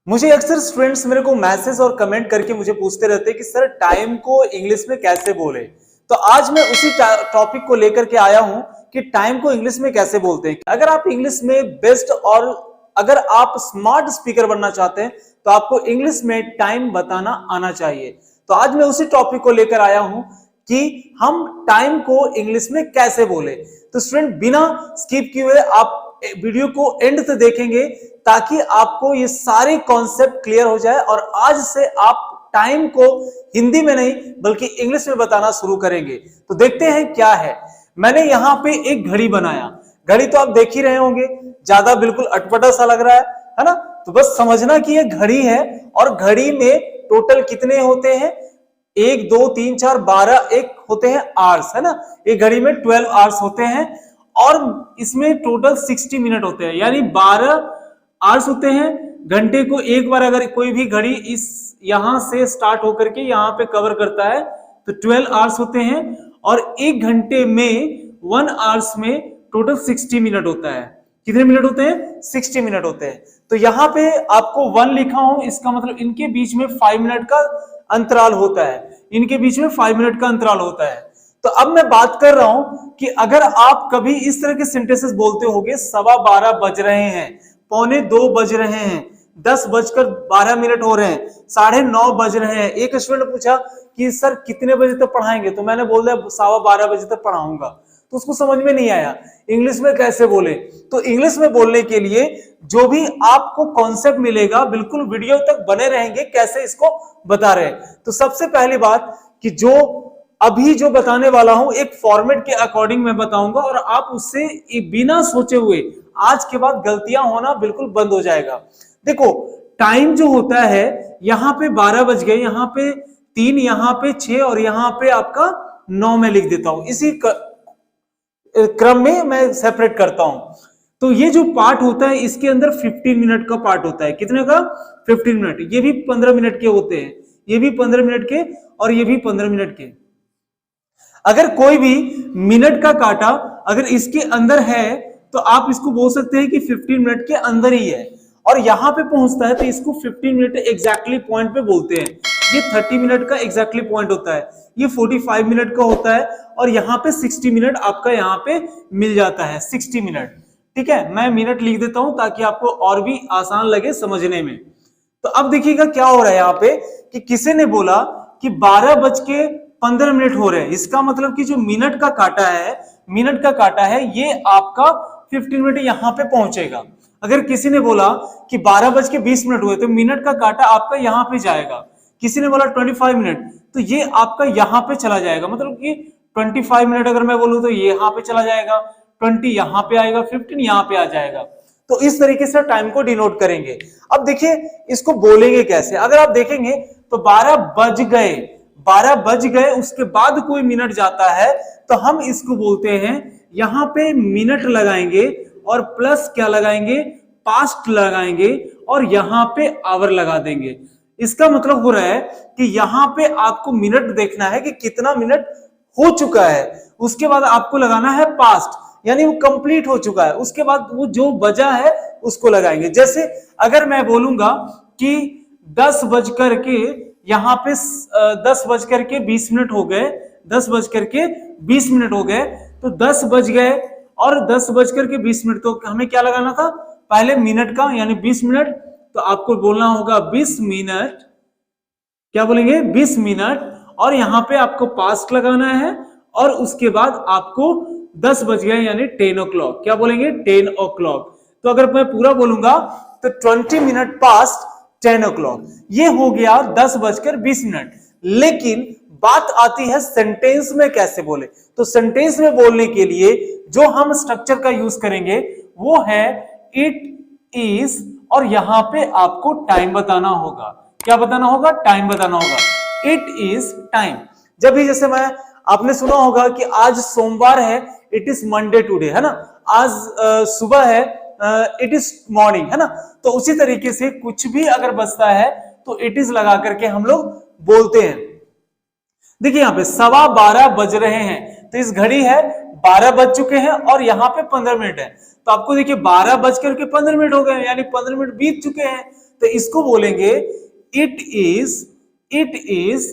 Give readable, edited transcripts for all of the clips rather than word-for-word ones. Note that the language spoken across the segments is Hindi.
मुझे अक्सर स्टूडेंट्स मेरे को मैसेज और कमेंट करके मुझे पूछते रहते हैं कि सर टाइम को इंग्लिश में कैसे बोले। तो आज मैं उसी टॉपिक को लेकर के आया हूं कि टाइम को इंग्लिश में कैसे बोलते हैं। अगर आप इंग्लिश में बेस्ट और अगर आप स्मार्ट स्पीकर बनना चाहते हैं तो आपको इंग्लिश में टाइम बताना आना चाहिए। तो आज मैं उसी टॉपिक को लेकर आया हूं कि हम टाइम को इंग्लिश में कैसे बोले। तो स्टूडेंट बिना स्किप किए हुए आप वीडियो को एंड तक देखेंगे ताकि आपको ये सारे कॉन्सेप्ट क्लियर हो जाए और आज से आप टाइम को हिंदी में नहीं बल्कि इंग्लिश में बताना शुरू करेंगे। तो देखते हैं क्या है। मैंने यहाँ पे एक घड़ी बनाया। घड़ी तो आप देख ही रहे होंगे, ज्यादा बिल्कुल अटपटा सा लग रहा है ना। तो बस समझना कि ये घड़ी है और घड़ी में टोटल कितने होते हैं, 1 2 3 4 12 एक होते हैं आवर्स, है ना। एक घड़ी में 12 आवर्स होते हैं और इसमें टोटल 60 मिनट होते हैं, यानी 12 आवर्स होते हैं। घंटे को एक बार अगर कोई भी घड़ी इस यहां से स्टार्ट होकर के यहां पे कवर करता है तो 12 आवर्स होते हैं और एक घंटे में 1 आवर्स में टोटल 60 मिनट होता है। कितने मिनट होते हैं? 60 मिनट होते हैं। तो यहाँ पे आपको 1 लिखा हूं, इसका मतलब इनके बीच में 5 मिनट का अंतराल होता है। इनके बीच में 5 मिनट का अंतराल होता है। तो अब मैं बात कर रहा हूं कि अगर आप कभी इस तरह के सेंटेंसेस बोलते होगे, 12:15 बज रहे हैं, 1:45 बज रहे हैं, 10:12 हो रहे हैं, 9:30 बज रहे हैं। एक स्टूडेंट ने पूछा कि सर कितने बजे तक पढ़ाएंगे, तो मैंने बोल दिया 12:15 बजे तक पढ़ाऊंगा। तो उसको समझ में नहीं आया इंग्लिश में कैसे बोले। तो इंग्लिश में बोलने के लिए जो भी आपको कॉन्सेप्ट मिलेगा बिल्कुल वीडियो तक बने रहेंगे कैसे इसको बता रहे हैं। तो सबसे पहली बात कि जो अभी जो बताने वाला हूं एक फॉर्मेट के अकॉर्डिंग मैं बताऊंगा और आप उससे बिना सोचे हुए आज के बाद गलतियां होना बिल्कुल बंद हो जाएगा। देखो टाइम जो होता है, यहां पे 12 बज गए, यहां पे 3, यहां पे 6 और यहां पे आपका 9 में लिख देता हूं। इसी क्रम में मैं सेपरेट करता हूं। तो ये जो पार्ट होता है इसके अंदर 15 मिनट का पार्ट होता है। कितने का? 15 मिनट। ये भी 15 मिनट के होते हैं, ये भी 15 मिनट के और ये भी 15 मिनट के। अगर कोई भी मिनट का काटा अगर इसके अंदर है तो आप इसको बोल सकते हैं कि 15 मिनट के अंदर ही है, और यहां पे पहुंचता है तो इसको 15 मिनट एग्जैक्टली पॉइंट पे बोलते हैं। ये 30 मिनट का एग्जैक्टली पॉइंट होता है, ये 45 मिनट का होता है और यहाँ पे 60 मिनट आपका यहाँ पे मिल जाता है, 60 मिनट। ठीक है, मैं मिनट लिख देता हूं ताकि आपको और भी आसान लगे समझने में। तो अब देखिएगा क्या हो रहा है यहाँ पे कि किसी ने बोला कि 12:15 हो रहे हैं। इसका मतलब कि जो मिनट का काटा है ये आपका 15 मिनट यहाँ पे पहुंचेगा। अगर किसी ने बोला कि 12:20 हुए तो मिनट का काटा आपका यहाँ पे जाएगा। किसी ने बोला 25 मिनट तो ये आपका यहाँ पे चला जाएगा, मतलब कि 25 मिनट अगर मैं बोलूँ तो ये यहाँ पे चला जाएगा, 20 यहाँ पे आएगा, 15 यहाँ पे आ जाएगा। तो इस तरीके से टाइम को डिनोट करेंगे। अब देखिए इसको बोलेंगे कैसे। अगर आप देखेंगे तो 12 बज गए उसके बाद कोई मिनट जाता है तो हम इसको बोलते हैं, यहां पे मिनट लगाएंगे और प्लस क्या लगाएंगे, पास्ट लगाएंगे और यहां पे आवर लगा देंगे। इसका मतलब हो रहा है कि यहां पे आपको मिनट देखना है कि कितना मिनट हो चुका है, उसके बाद आपको लगाना है पास्ट, यानी वो कंप्लीट हो चुका है, उसके बाद वो जो बजा है उसको लगाएंगे। जैसे अगर मैं बोलूंगा कि 10:20 हो गए, 10:20 हो गए, तो 10 बज गए और 10:20 तो हमें क्या लगाना था, पहले मिनट का, यानी 20 मिनट। तो आपको बोलना होगा 20 मिनट, क्या बोलेंगे, 20 मिनट, और यहां पे आपको पास्ट लगाना है और उसके बाद आपको 10 बज गए यानी 10 o'clock, क्या बोलेंगे, 10 o'clock। तो अगर मैं पूरा बोलूंगा तो 20 मिनट पास्ट 10 o'clock, ये हो गया 10:20। लेकिन बात आती है सेंटेंस में कैसे बोले। तो सेंटेंस में बोलने के लिए जो हम स्ट्रक्चर का यूज करेंगे वो है इट इज, और यहां पे आपको टाइम बताना होगा। क्या बताना होगा? टाइम बताना होगा। It is time. जब भी जैसे आपने सुना होगा कि आज सोमवार है, इट इज मंडे टुडे, है ना। आज सुबह है, इट इज मॉर्निंग, है ना। तो उसी तरीके से कुछ भी अगर बचता है तो इट इज लगा करके हम लोग बोलते हैं। देखिए यहाँ पे 12:15 बज रहे हैं, तो इस घड़ी है 12 बज चुके हैं और यहाँ पे 15 मिनट है। तो आपको देखिए 12:15 हो गए, यानी 15 मिनट बीत चुके हैं। तो इसको बोलेंगे इट इज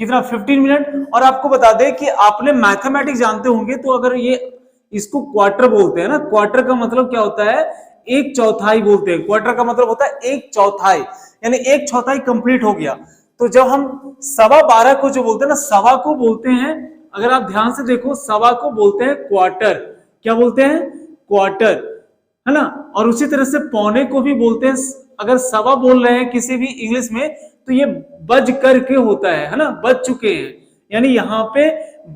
कितना 15 मिनट। और आपको बता दें कि आपने मैथमेटिक्स जानते होंगे, तो अगर ये इसको क्वार्टर बोलते हैं ना, क्वार्टर का मतलब क्या होता है, एक चौथाई बोलते हैं। क्वार्टर का मतलब होता है एक चौथाई, यानी एक चौथाई कंप्लीट हो गया। तो जब हम 12:15 को जो बोलते हैं ना, सवा को बोलते हैं, अगर आप ध्यान से देखो, सवा को बोलते हैं क्वार्टर। क्या बोलते हैं? क्वार्टर, है ना। और उसी तरह से पौने को भी बोलते हैं। अगर सवा बोल रहे हैं किसी भी इंग्लिश में, तो ये बज करके होता है ना, बज चुके हैं, यानी यहाँ पे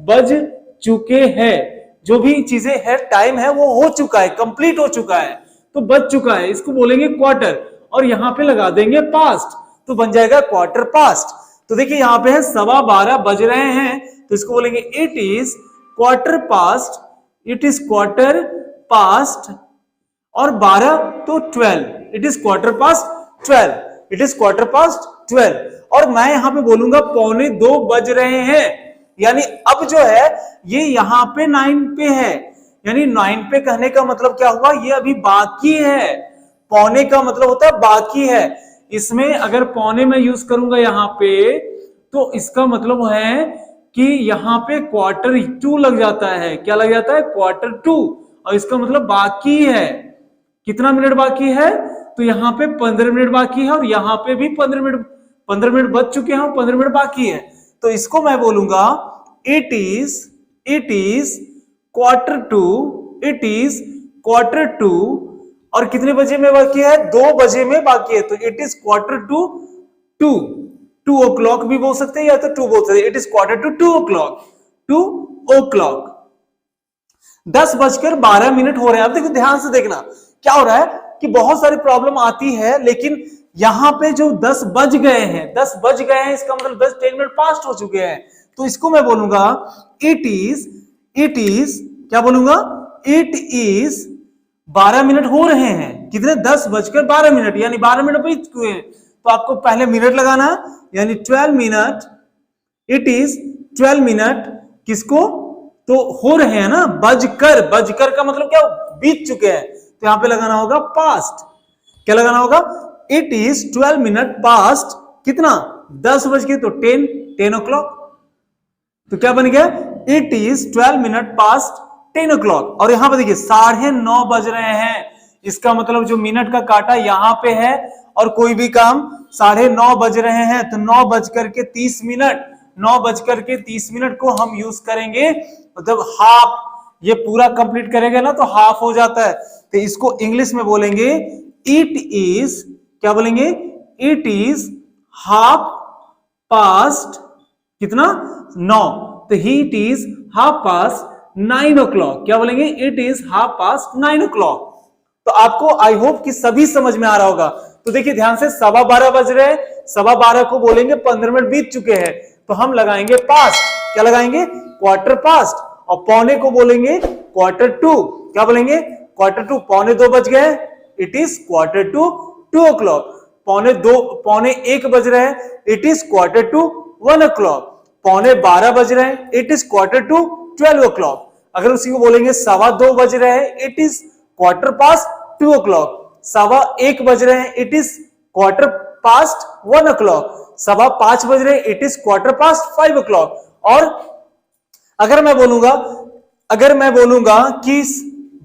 बज चुके हैं। जो भी चीजें है, टाइम है, वो हो चुका है, कंप्लीट हो चुका है, तो बज चुका है, इसको बोलेंगे क्वार्टर। और यहाँ पे लगा देंगे पास्ट, तो बन जाएगा क्वार्टर पास्ट। तो देखिए यहाँ पे है 12:15 बज रहे हैं, तो इसको बोलेंगे it is quarter past, it is quarter past, और 12 तो 12, it is quarter past 12, it is quarter past 12। और मैं यहां पे बोलूंगा 1:45 बज रहे हैं, यानी अब जो है ये यहां पे 9 पे है, यानी 9 पे कहने का मतलब क्या हुआ, ये अभी बाकी है। पौने का मतलब होता है बाकी है। इसमें अगर पौने में यूज करूंगा यहाँ पे, तो इसका मतलब है कि यहाँ पे क्वार्टर 2 लग जाता है। क्या लग जाता है? क्वार्टर 2। और इसका मतलब बाकी है। कितना मिनट बाकी है? तो यहाँ पे 15 मिनट बाकी है, और यहाँ पे भी 15 मिनट बच चुके हैं, 15 मिनट बाकी है। तो इसको मैं बोलूंगा it is quarter to, it is quarter to. और कितने बजे में बाकी है? 2 बजे में बाकी है, तो it is quarter to 2 o'clock भी बोल सकते हैं, या तो 2 बोल सकते हैं। It is quarter to 2 o'clock, 2 o'clock। 10:12 हो रहे हैं। अब देखो, ध्यान से देखना क्या हो रहा है कि बहुत सारी प्रॉब्लम आती है, लेकिन यहां पे जो 10 बज गए हैं, 10 बज गए हैं, इसका मतलब 10 मिनट पास्ट हो चुके हैं। तो इसको मैं बोलूंगा इट इज क्या बोलूंगा? इट इज 12 मिनट हो रहे हैं। कितने? 10:12, यानी 12 मिनट बीत चुके हैं। तो आपको पहले मिनट लगाना है, यानी 12 मिनट। इट इज 12 मिनट किसको? तो हो रहे हैं ना, बजकर का मतलब क्या? बीत चुके हैं। तो यहां पे लगाना होगा पास्ट। क्या लगाना होगा? इट इज 12 मिनट पास्ट कितना? 10 बज के, तो 10 o'clock। तो क्या बन गया? It is 12 minute past 10 o'clock। और यहां पर देखिए 9:30 बज रहे हैं। इसका मतलब जो मिनट का काटा यहां पे है, और कोई भी काम 9:30 बज रहे हैं, तो 9 बज करके 30 मिनट को हम यूज करेंगे, मतलब हाफ। ये पूरा कंप्लीट करेंगे ना, तो हाफ हो जाता है। तो इसको इंग्लिश में बोलेंगे इट इज, क्या बोलेंगे? इट इज हाफ पास्ट कितना? 9। तो it is half past 9 o'clock। क्या बोलेंगे? It is half past 9 o'clock। तो आपको आई होप कि सभी समझ में आ रहा होगा। तो देखिए ध्यान से, 12:15 बज रहे हैं, 12:15 को बोलेंगे 15 मिनट बीत चुके हैं, तो हम लगाएंगे पास्ट। क्या लगाएंगे? Quarter past. और पौने को बोलेंगे क्वार्टर टू। क्या बोलेंगे? Quarter to. 1:45 बज गए, it is quarter to 2 o'clock। 1:45 बज रहे हैं, it is quarter to 1 o'clock। 11:15 बज रहे हैं, it is quarter to 12 o'clock। अगर उसी को बोलेंगे 2:15 बज रहे हैं, it is quarter past 2 o'clock। 1:15 बज रहे हैं, it is quarter past 1 o'clock। 5:15 बज रहे हैं, it is quarter past 5 o'clock। और अगर मैं बोलूंगा कि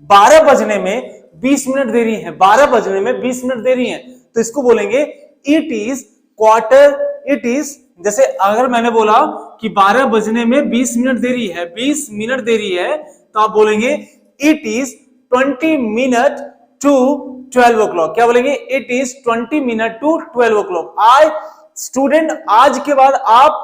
12 बजने में 20 मिनट देरी है, 12 बजने में 20 मिनट देरी है, तो इसको बोलेंगे it is quarter, it is, जैसे अगर मैंने बोला कि 12 बजने में 20 मिनट देरी है, 20 मिनट देरी है, तो आप बोलेंगे it is 20 minute to 12 o'clock। क्या बोलेंगे? It is 20 minute to 12 o'clock। Student, आज के बाद आप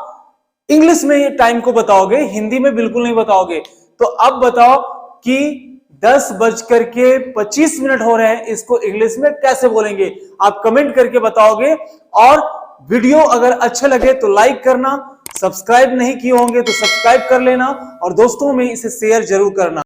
इंग्लिश में ये टाइम को बताओगे, हिंदी में बिल्कुल नहीं बताओगे। तो अब बताओ कि 10:25 हो रहे हैं, इसको इंग्लिश में कैसे बोलेंगे? आप कमेंट करके बताओगे। और वीडियो अगर अच्छे लगे तो लाइक करना, सब्सक्राइब नहीं किए होंगे तो सब्सक्राइब कर लेना, और दोस्तों में इसे शेयर जरूर करना।